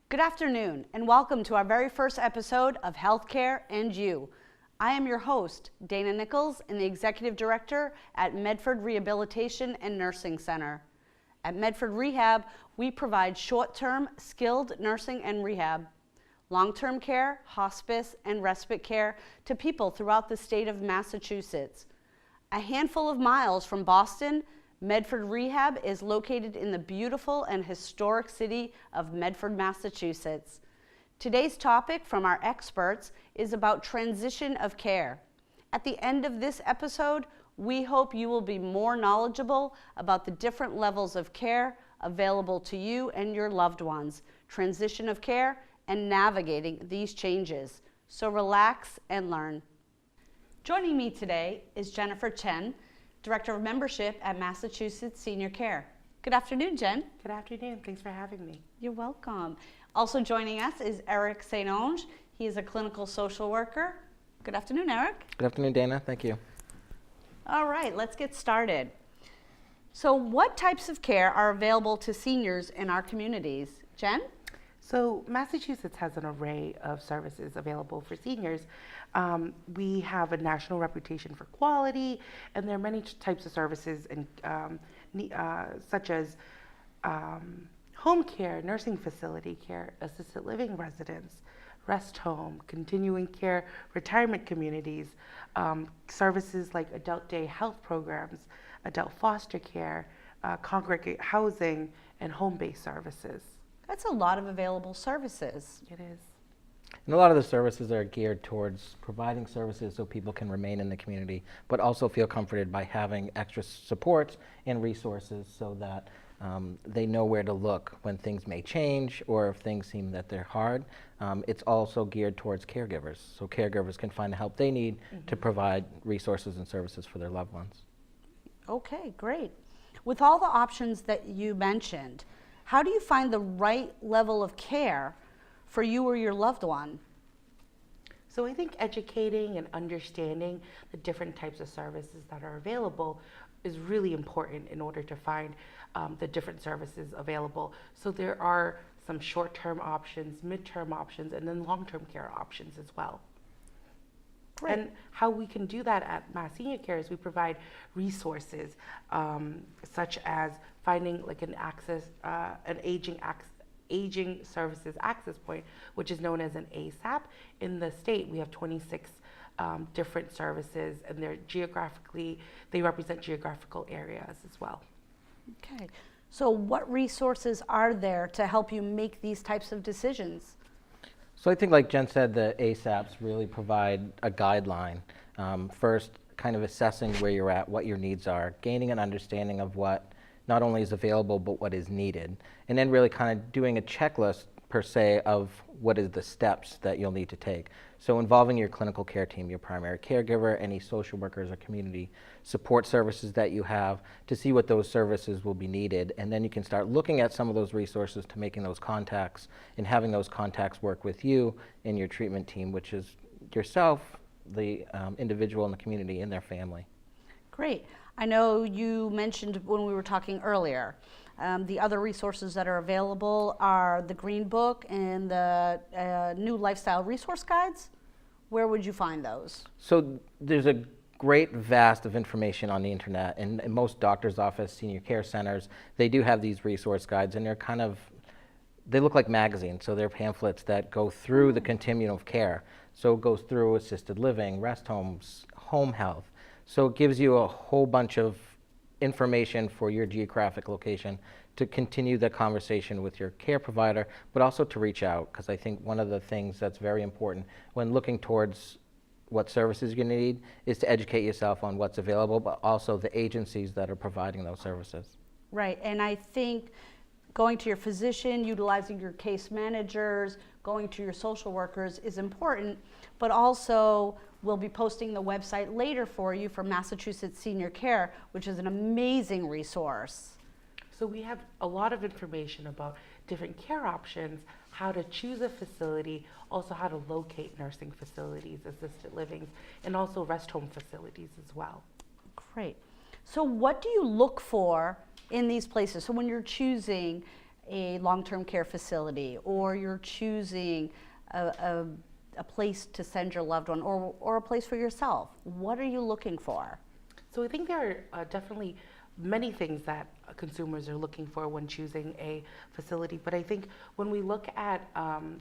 Good afternoon, and welcome to our very first episode of Healthcare and You. I am your host, Dana Nichols, and the Executive Director at Medford Rehabilitation and Nursing Center. At Medford Rehab, we provide short-term skilled nursing and rehab, long-term care, hospice, and respite care to people throughout the state of Massachusetts. A handful of miles from Boston, Medford Rehab is located in the beautiful and historic city of Medford, Massachusetts. Today's topic from our experts is about transition of care. At the end of this episode, we hope you will be more knowledgeable about the different levels of care available to you and your loved ones, transition of care, and navigating these changes. So relax and learn. Joining me today is Jennifer Chen, Director of Membership at Massachusetts Senior Care. Good afternoon, Jen. Good afternoon. Thanks for having me. You're welcome. Also joining us is Eric St. Onge. He is a clinical social worker. Good afternoon, Eric. Good afternoon, Dana. Thank you. All right, let's get started. So what types of care are available to seniors in our communities? Jen? So Massachusetts has an array of services available for seniors. We have a national reputation for quality, and there are many types of services such as home care, nursing facility care, assisted living residence, rest home, continuing care, retirement communities, services like adult day health programs, adult foster care, congregate housing, and home-based services. That's a lot of available services. It is. And a lot of the services are geared towards providing services so people can remain in the community, but also feel comforted by having extra supports and resources so that they know where to look when things may change or if things seem that they're hard. It's also geared towards caregivers, so caregivers can find the help they need to provide resources and services for their loved ones. Okay, great. With all the options that you mentioned, how do you find the right level of care for you or your loved one? So I think educating and understanding the different types of services that are available is really important in order to find the different services available. So there are some short-term options, mid-term options, and then long-term care options as well. Great. And how we can do that at Mass Senior Care is we provide resources such as finding like an aging services access point, which is known as an ASAP. In the state, we have 26 different services, and they represent geographical areas as well. Okay, so what resources are there to help you make these types of decisions? So I think, like Jen said, the ASAPs really provide a guideline. First, kind of assessing where you're at, what your needs are, gaining an understanding of what not only is available, but what is needed. And then really kind of doing a checklist, per se, of what is the steps that you'll need to take. So involving your clinical care team, your primary caregiver, any social workers or community support services that you have to see what those services will be needed. And then you can start looking at some of those resources to making those contacts and having those contacts work with you and your treatment team, which is yourself, the individual in the community, and their family. Great. I know you mentioned when we were talking earlier, the other resources that are available are the Green Book and the new lifestyle resource guides. Where would you find those? So there's a great vast of information on the internet, and in most doctor's office, senior care centers, they do have these resource guides, and they look like magazines, so they're pamphlets that go through the continuum of care. So it goes through assisted living, rest homes, home health. So it gives you a whole bunch of information for your geographic location to continue the conversation with your care provider, but also to reach out, because I think one of the things that's very important when looking towards what services you're going to need is to educate yourself on what's available, but also the agencies that are providing those services. Right, and I think going to your physician, utilizing your case managers, going to your social workers is important, but also we'll be posting the website later for you for Massachusetts Senior Care, which is an amazing resource. So we have a lot of information about different care options, how to choose a facility, also how to locate nursing facilities, assisted livings, and also rest home facilities as well. Great. So what do you look for in these places? So when you're choosing a long-term care facility, or you're choosing a place to send your loved one, or a place for yourself, what are you looking for? So I think there are definitely many things that consumers are looking for when choosing a facility. But I think when we look at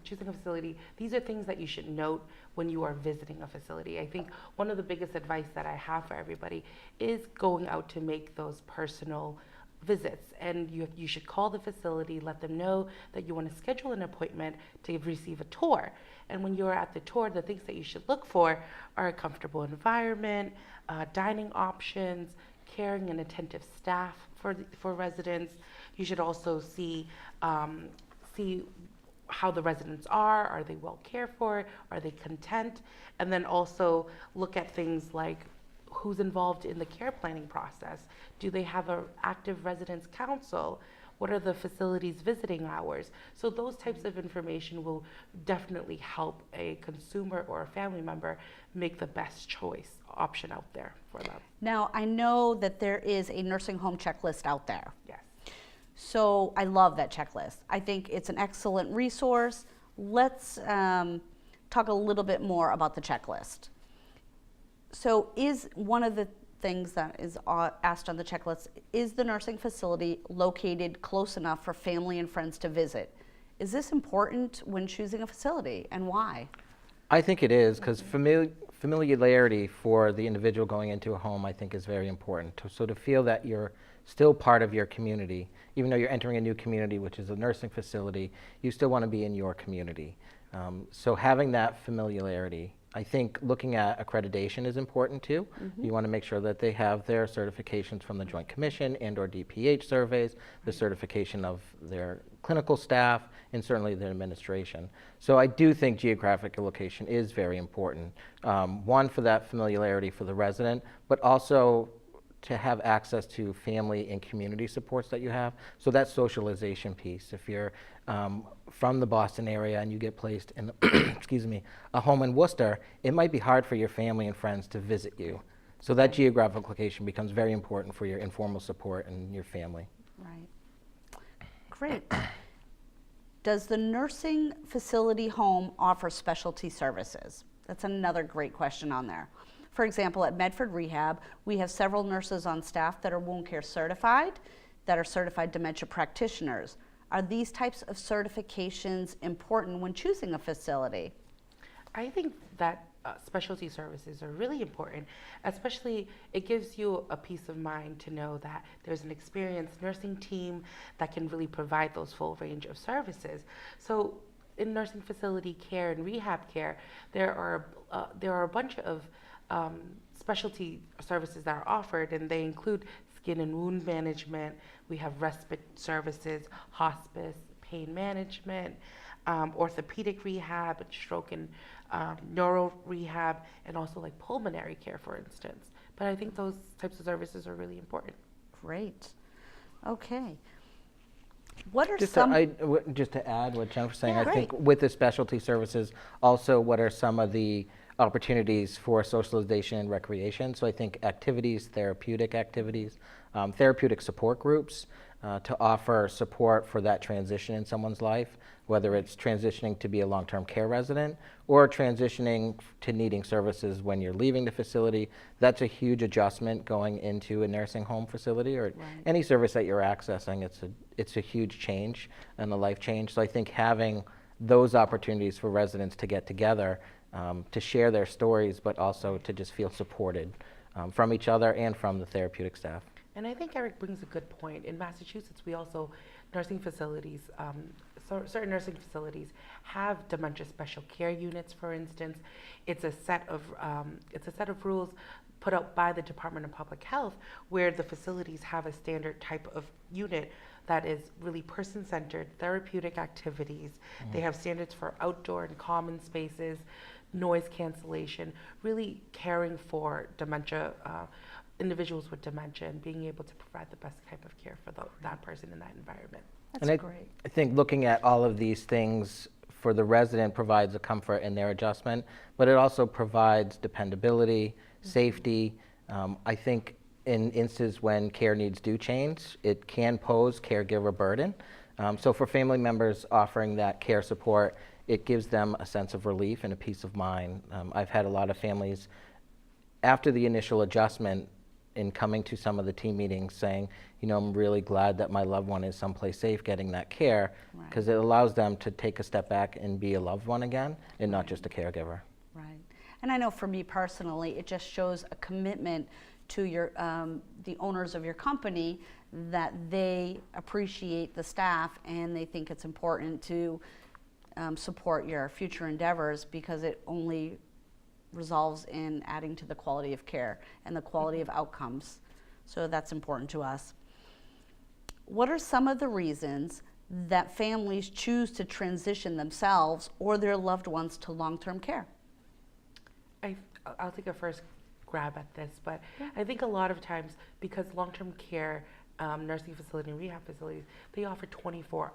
choosing a facility, these are things that you should note when you are visiting a facility. I think one of the biggest advice that I have for everybody is going out to make those personal visits, and you should call the facility, let them know that you want to schedule an appointment to receive a tour. And when you're at the tour, the things that you should look for are a comfortable environment, dining options, caring and attentive staff for residents. You should also see how the residents are. Are they well cared for? Are they content? And then also look at things like who's involved in the care planning process. Do they have an active residence council? What are the facility's visiting hours? So those types of information will definitely help a consumer or a family member make the best choice option out there for them. Now, I know that there is a nursing home checklist out there. Yes. So I love that checklist. I think it's an excellent resource. Let's talk a little bit more about the checklist. So is one of the things that is asked on the checklist, is the nursing facility located close enough for family and friends to visit? Is this important when choosing a facility, and why? I think it is, because familiarity for the individual going into a home, I think, is very important. So to feel that you're still part of your community, even though you're entering a new community, which is a nursing facility, you still want to be in your community. So having that familiarity, I think looking at accreditation is important too. You want to make sure that they have their certifications from the Joint Commission and or DPH surveys, the certification of their clinical staff, and certainly their administration. So I do think geographic location is very important. One, for that familiarity for the resident, but also to have access to family and community supports that you have. So that socialization piece, if you're from the Boston area and you get placed in, excuse me, a home in Worcester, it might be hard for your family and friends to visit you. So that geographic location becomes very important for your informal support and your family. Right. Great. Does the nursing facility home offer specialty services? That's another great question on there. For example, at Medford Rehab, we have several nurses on staff that are wound care certified, that are certified dementia practitioners. Are these types of certifications important when choosing a facility? I think that specialty services are really important, especially it gives you a peace of mind to know that there's an experienced nursing team that can really provide those full range of services. So in nursing facility care and rehab care, there are a bunch of specialty services that are offered, and they include skin and wound management. We have respite services, hospice, pain management, orthopedic rehab, and stroke and neuro rehab, and also like pulmonary care, for instance. But I think those types of services are really important. Great. Okay. What are Just some... just to add what Jennifer's saying, Yeah, I think great. with the specialty services, also what are some of the opportunities for socialization and recreation? So I think activities, therapeutic support groups to offer support for that transition in someone's life, whether it's transitioning to be a long-term care resident or transitioning to needing services when you're leaving the facility. That's a huge adjustment going into a nursing home facility or any service that you're accessing. It's a huge change and a life change. So I think having those opportunities for residents to get together, to share their stories, but also to just feel supported from each other and from the therapeutic staff. And I think Eric brings a good point. In Massachusetts, we also, nursing facilities, certain nursing facilities have dementia special care units, for instance. It's a set of rules put out by the Department of Public Health where the facilities have a standard type of unit that is really person-centered, therapeutic activities. They have standards for outdoor and common spaces, noise cancellation, really caring for dementia, individuals with dementia, and being able to provide the best type of care for that person in that environment. That's great. I think looking at all of these things for the resident provides a comfort in their adjustment, but it also provides dependability, safety. I think in instances when care needs do change, it can pose caregiver burden. So for family members offering that care support, it gives them a sense of relief and a peace of mind. I've had a lot of families, after the initial adjustment, in coming to some of the team meetings saying, I'm really glad that my loved one is someplace safe getting that care, because it allows them to take a step back and be a loved one again and not just a caregiver. Right. And I know for me personally, it just shows a commitment to your the owners of your company, that they appreciate the staff and they think it's important to support your future endeavors, because it only resolves in adding to the quality of care and the quality of outcomes. So that's important to us. What are some of the reasons that families choose to transition themselves or their loved ones to long-term care? I'll take a first grab at this, but I think a lot of times, because long-term care, nursing facility and rehab facilities, they offer 24-hour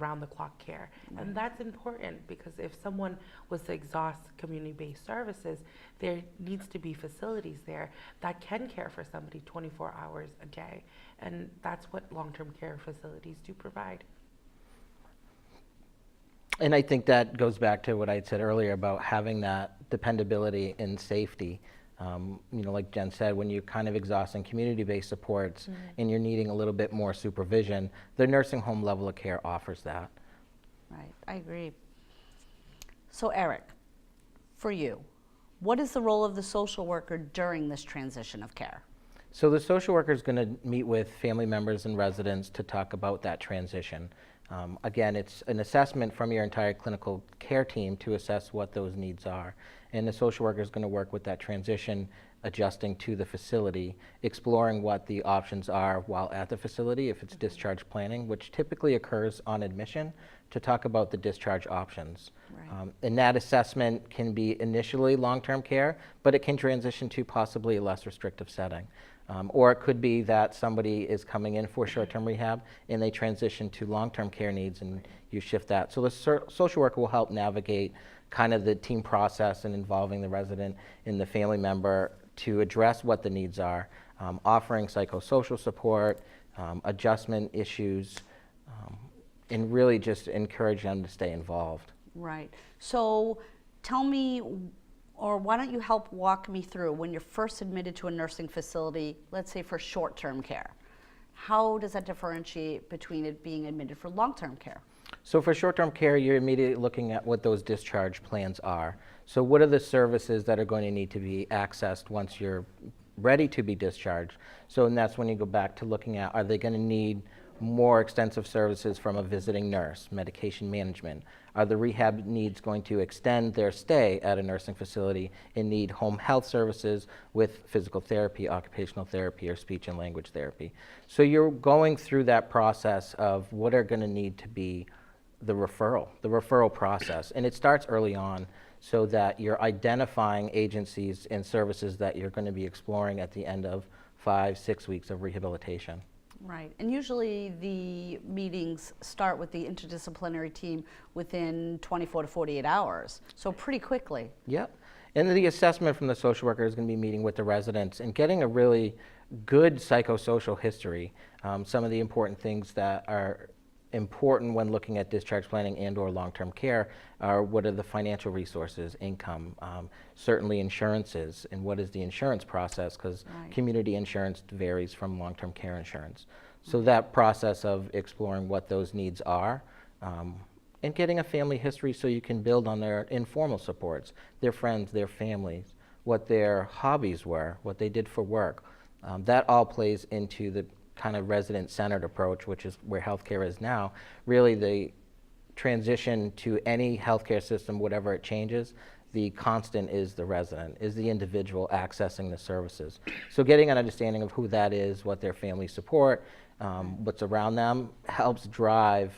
around-the-clock care. And that's important, because if someone was to exhaust community-based services, there needs to be facilities there that can care for somebody 24 hours a day. And that's what long-term care facilities do provide. And I think that goes back to what I said earlier about having that dependability and safety. Like Jen said, when you're kind of exhausting community-based supports and you're needing a little bit more supervision, the nursing home level of care offers that. Right, I agree. So Eric, for you, what is the role of the social worker during this transition of care? So the social worker is going to meet with family members and residents to talk about that transition. Again, it's an assessment from your entire clinical care team to assess what those needs are. And the social worker is going to work with that transition, adjusting to the facility, exploring what the options are while at the facility, if it's discharge planning, which typically occurs on admission, to talk about the discharge options. Right. And that assessment can be initially long-term care, but it can transition to possibly a less restrictive setting. Or it could be that somebody is coming in for short-term rehab and they transition to long-term care needs and you shift that. So the social worker will help navigate kind of the team process and involving the resident and the family member to address what the needs are, offering psychosocial support, adjustment issues, and really just encourage them to stay involved. Right. So tell me, or why don't you help walk me through, when you're first admitted to a nursing facility, let's say for short-term care, how does that differentiate between it being admitted for long-term care? So for short-term care, you're immediately looking at what those discharge plans are. So what are the services that are going to need to be accessed once you're ready to be discharged? So and that's when you go back to looking at, are they going to need more extensive services from a visiting nurse, medication management? Are the rehab needs going to extend their stay at a nursing facility and need home health services with physical therapy, occupational therapy, or speech and language therapy? So you're going through that process of what are going to need to be the referral process. And it starts early on so that you're identifying agencies and services that you're going to be exploring at the end of 5-6 weeks of rehabilitation. Right, and usually the meetings start with the interdisciplinary team within 24 to 48 hours, so pretty quickly. Yep, and the assessment from the social worker is going to be meeting with the residents and getting a really good psychosocial history. Some of the important things that are important when looking at discharge planning and or long-term care are what are the financial resources, income, certainly insurances, and what is the insurance process, because community insurance varies from long-term care insurance. So that process of exploring what those needs are and getting a family history so you can build on their informal supports, their friends, their families, what their hobbies were, what they did for work. That all plays into the kind of resident-centered approach, which is where healthcare is now. Really, the transition to any healthcare system, whatever it changes, the constant is the resident, is the individual accessing the services. So getting an understanding of who that is, what their family support, what's around them, helps drive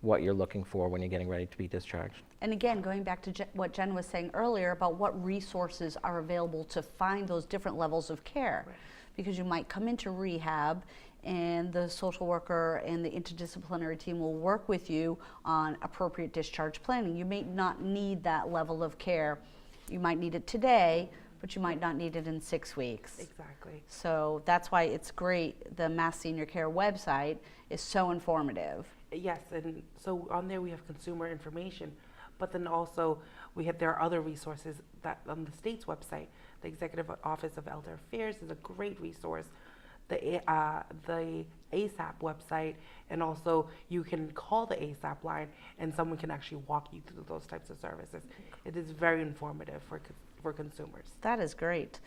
what you're looking for when you're getting ready to be discharged. And again, going back to what Jen was saying earlier about what resources are available to find those different levels of care. Right. Because you might come into rehab and the social worker and the interdisciplinary team will work with you on appropriate discharge planning. You may not need that level of care. You might need it today, but you might not need it in 6 weeks. Exactly. So that's why it's great. The Mass Senior Care website is so informative. Yes, and so on there we have consumer information, but then also there are other resources that on the state's website. The Executive Office of Elder Affairs is a great resource. The ASAP website, and also you can call the ASAP line, and someone can actually walk you through those types of services. It is very informative for consumers. That is great.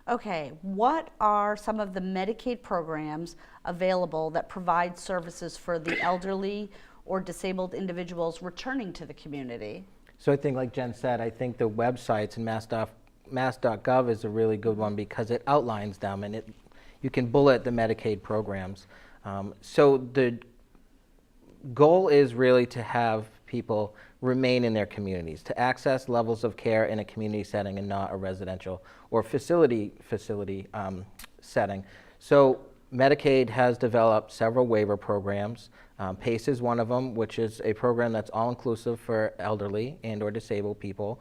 Okay, what are some of the Medicaid programs available that provide services for the elderly or disabled individuals returning to the community? So I think, like Jen said, I think the websites and mass.gov is a really good one because it outlines them, and you can bullet the Medicaid programs. So the goal is really to have people remain in their communities, to access levels of care in a community setting and not a residential or facility setting. So Medicaid has developed several waiver programs. PACE is one of them, which is a program that's all-inclusive for elderly and or disabled people.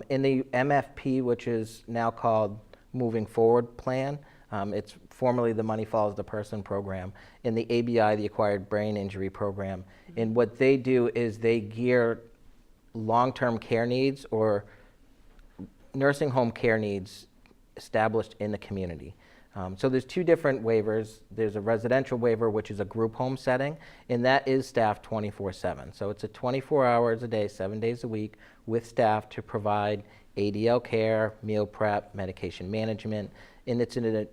In the MFP, which is now called Moving Forward Plan, it's formerly the Money Follows the Person program, in the ABI, the Acquired Brain Injury Program. And what they do is they gear long-term care needs or nursing home care needs established in the community. So there's two different waivers. There's a residential waiver, which is a group home setting, and that is staffed 24/7. So it's a 24 hours a day, 7 days a week, with staff to provide ADL care, meal prep, medication management, and it's in a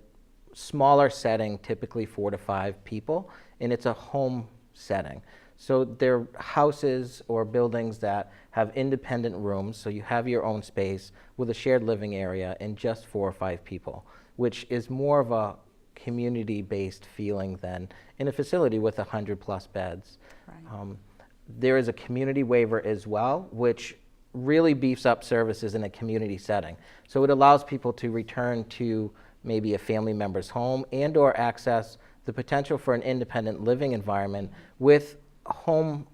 smaller setting, typically 4 to 5 people, and it's a home setting. So they're houses or buildings that have independent rooms, so you have your own space with a shared living area and just 4 or 5 people, which is more of a community-based feeling than in a facility with 100+ beds. Right. There is a community waiver as well, which really beefs up services in a community setting. So it allows people to return to maybe a family member's home and or access the potential for an independent living environment with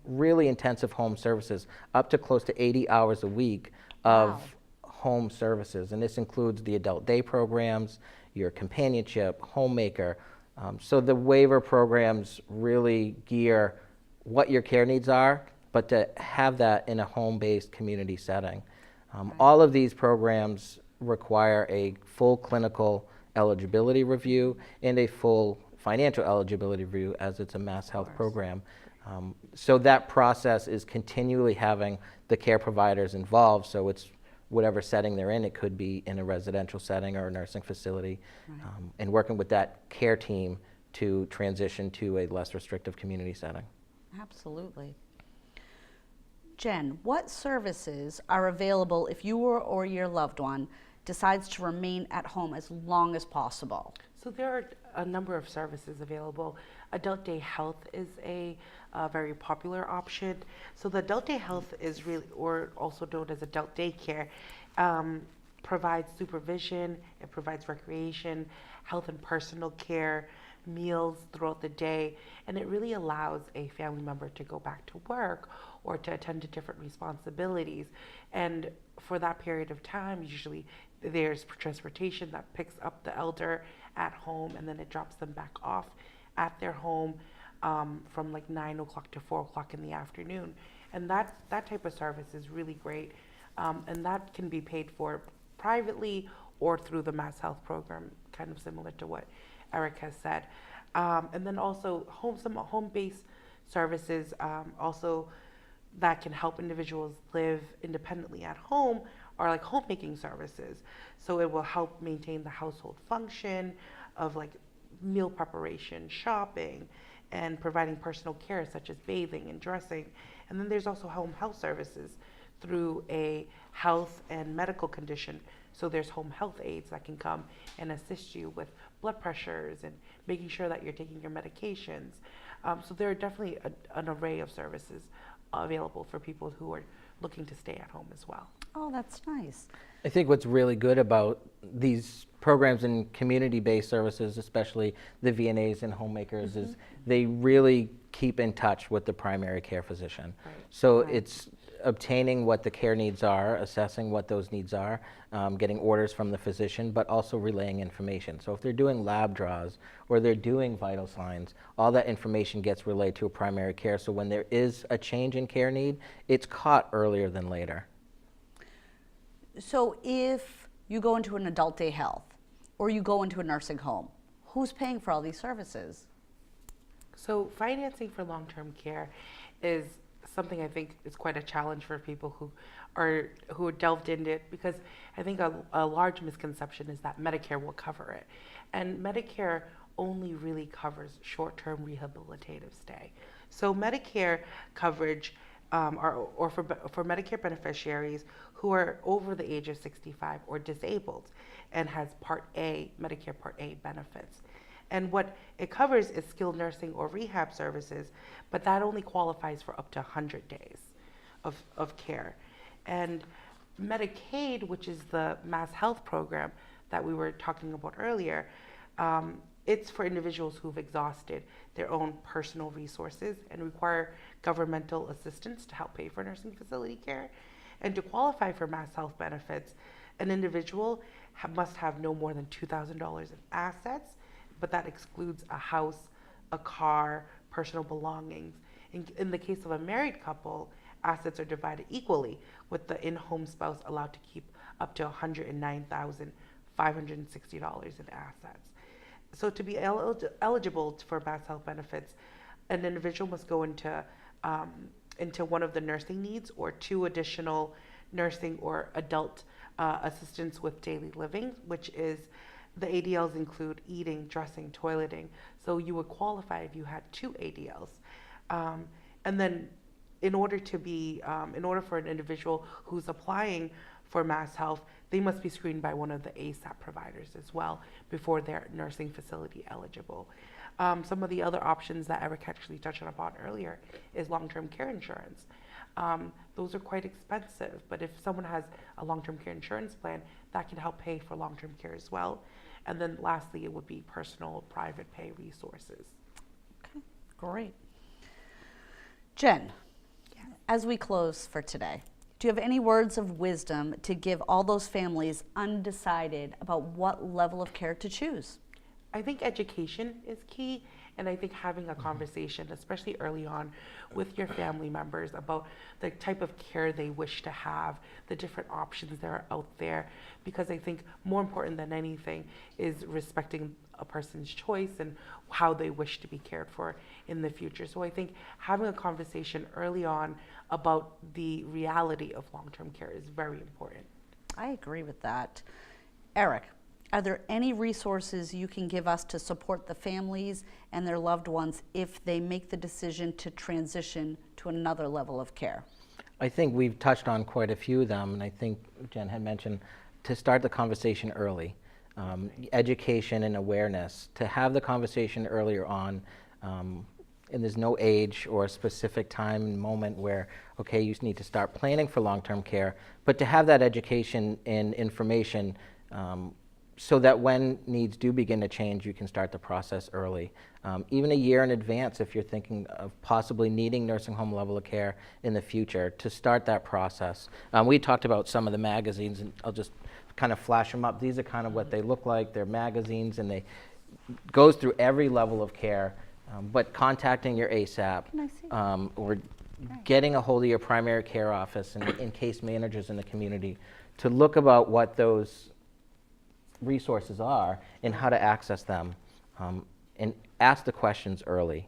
really intensive home services, up to close to 80 hours a week of Wow. home services. And this includes the adult day programs, your companionship, homemaker. So the waiver programs really gear what your care needs are, but to have that in a home-based community setting. All of these programs require a full clinical eligibility review and a full financial eligibility review, as it's a mass health program. So that process is continually having the care providers involved, so it's whatever setting they're in. It could be in a residential setting or a nursing facility, and working with that care team to transition to a less restrictive community setting. Absolutely. Jen, what services are available if you or your loved one decides to remain at home as long as possible? So there are a number of services available. Adult day health is a very popular option. So the adult day health is really, or also known as adult daycare, provides supervision, it provides recreation, health and personal care, meals throughout the day, and it really allows a family member to go back to work or to attend to different responsibilities. And for that period of time, usually there's transportation that picks up the elder at home, and then it drops them back off at their home from like 9 o'clock to 4 o'clock in the afternoon. And that type of service is really great, and that can be paid for privately or through the Mass Health program, kind of similar to what Eric has said. And then also some home-based services also that can help individuals live independently at home are like homemaking services. So it will help maintain the household function of like meal preparation, shopping, and providing personal care such as bathing and dressing. And then there's also home health services through a health and medical condition. So there's home health aides that can come and assist you with blood pressures and making sure that you're taking your medications. So there are definitely an array of services available for people who are looking to stay at home as well. Oh, that's nice. I think what's really good about these programs and community-based services, especially the VNAs and homemakers, is they really keep in touch with the primary care physician. Right. So Right. it's obtaining what the care needs are, assessing what those needs are, getting orders from the physician, but also relaying information. So if they're doing lab draws or they're doing vital signs, all that information gets relayed to a primary care. So when there is a change in care need, it's caught earlier than later. So if you go into an adult day health or you go into a nursing home, who's paying for all these services? So financing for long-term care is something I think is quite a challenge for people who are delved into it, because I think a large misconception is that Medicare will cover it, and Medicare only really covers short-term rehabilitative stay. So Medicare coverage or for Medicare beneficiaries who are over the age of 65 or disabled and has Medicare Part A benefits. And what it covers is skilled nursing or rehab services, but that only qualifies for up to 100 days of care. And Medicaid, which is the Mass Health program that we were talking about earlier, it's for individuals who've exhausted their own personal resources and require governmental assistance to help pay for nursing facility care. And to qualify for Mass Health benefits, an individual must have no more than $2,000 in assets, but that excludes a house, a car, personal belongings. In the case of a married couple, assets are divided equally, with the in-home spouse allowed to keep up to $109,560 in assets. So to be eligible for Mass Health benefits, an individual must go into one of the nursing needs or 2 additional nursing or adult assistance with daily living, which is the ADLs include eating, dressing, toileting. So you would qualify if you had 2 ADLs. And then in order for an individual who's applying for Mass Health, they must be screened by one of the ASAP providers as well before they're nursing facility eligible. Some of the other options that Eric actually touched upon earlier is long-term care insurance. Those are quite expensive, but if someone has a long-term care insurance plan, that can help pay for long-term care as well. And then lastly, it would be personal private pay resources. Okay, great. Jen, as we close for today, do you have any words of wisdom to give all those families undecided about what level of care to choose? I think education is key, and I think having a conversation, especially early on, with your family members about the type of care they wish to have, the different options that are out there, because I think more important than anything is respecting a person's choice and how they wish to be cared for in the future. So I think having a conversation early on about the reality of long-term care is very important. I agree with that. Eric, are there any resources you can give us to support the families and their loved ones if they make the decision to transition to another level of care? I think we've touched on quite a few of them, and I think Jen had mentioned to start the conversation early. Education and awareness, to have the conversation earlier on, and there's no age or a specific time and moment where, okay, you need to start planning for long-term care, but to have that education and information so that when needs do begin to change, you can start the process early. Even a year in advance, if you're thinking of possibly needing nursing home level of care in the future, to start that process. We talked about some of the magazines, and I'll just kind of flash them up. These are kind of what they look like. They're magazines, and they goes through every level of care. But contacting your ASAP or getting a hold of your primary care office and case managers in the community to look about what those resources are and how to access them, and ask the questions early.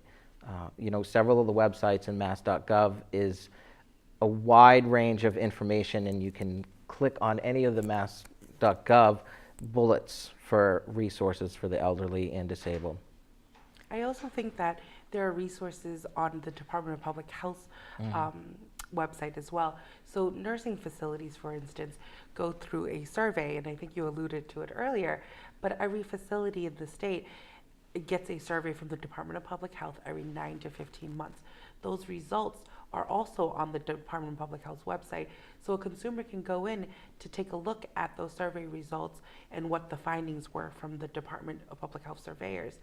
Several of the websites in mass.gov is a wide range of information, and you can click on any of the mass.gov bullets for resources for the elderly and disabled. I also think that there are resources on the Department of Public Health website as well. So nursing facilities, for instance, go through a survey, and I think you alluded to it earlier, but every facility in the state gets a survey from the Department of Public Health every 9 to 15 months. Those results are also on the Department of Public Health's website, so a consumer can go in to take a look at those survey results and what the findings were from the Department of Public Health surveyors.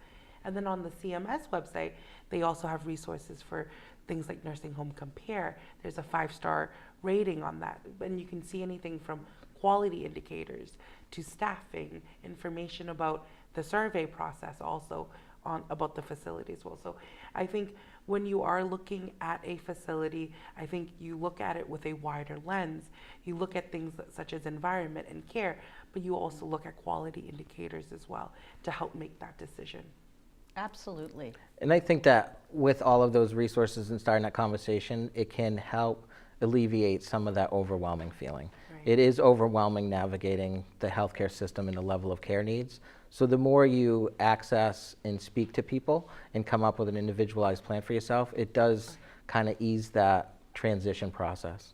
And then on the CMS website, they also have resources for things like Nursing Home Compare. There's a 5-star rating on that. And you can see anything from quality indicators to staffing, information about the survey process also on about the facility as well. So I think when you are looking at a facility, I think you look at it with a wider lens. You look at things such as environment and care, but you also look at quality indicators as well to help make that decision. Absolutely. And I think that with all of those resources and starting that conversation, it can help alleviate some of that overwhelming feeling. Right. It is overwhelming navigating the healthcare system and the level of care needs. So the more you access and speak to people and come up with an individualized plan for yourself, it does kind of ease that transition process.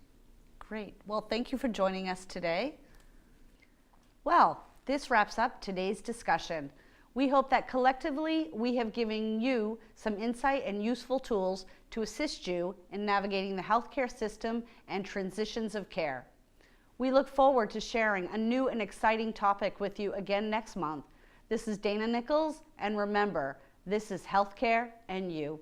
Great. Well, thank you for joining us today. Well, this wraps up today's discussion. We hope that collectively we have given you some insight and useful tools to assist you in navigating the healthcare system and transitions of care. We look forward to sharing a new and exciting topic with you again next month. This is Dana Nichols, and remember, this is Healthcare and You.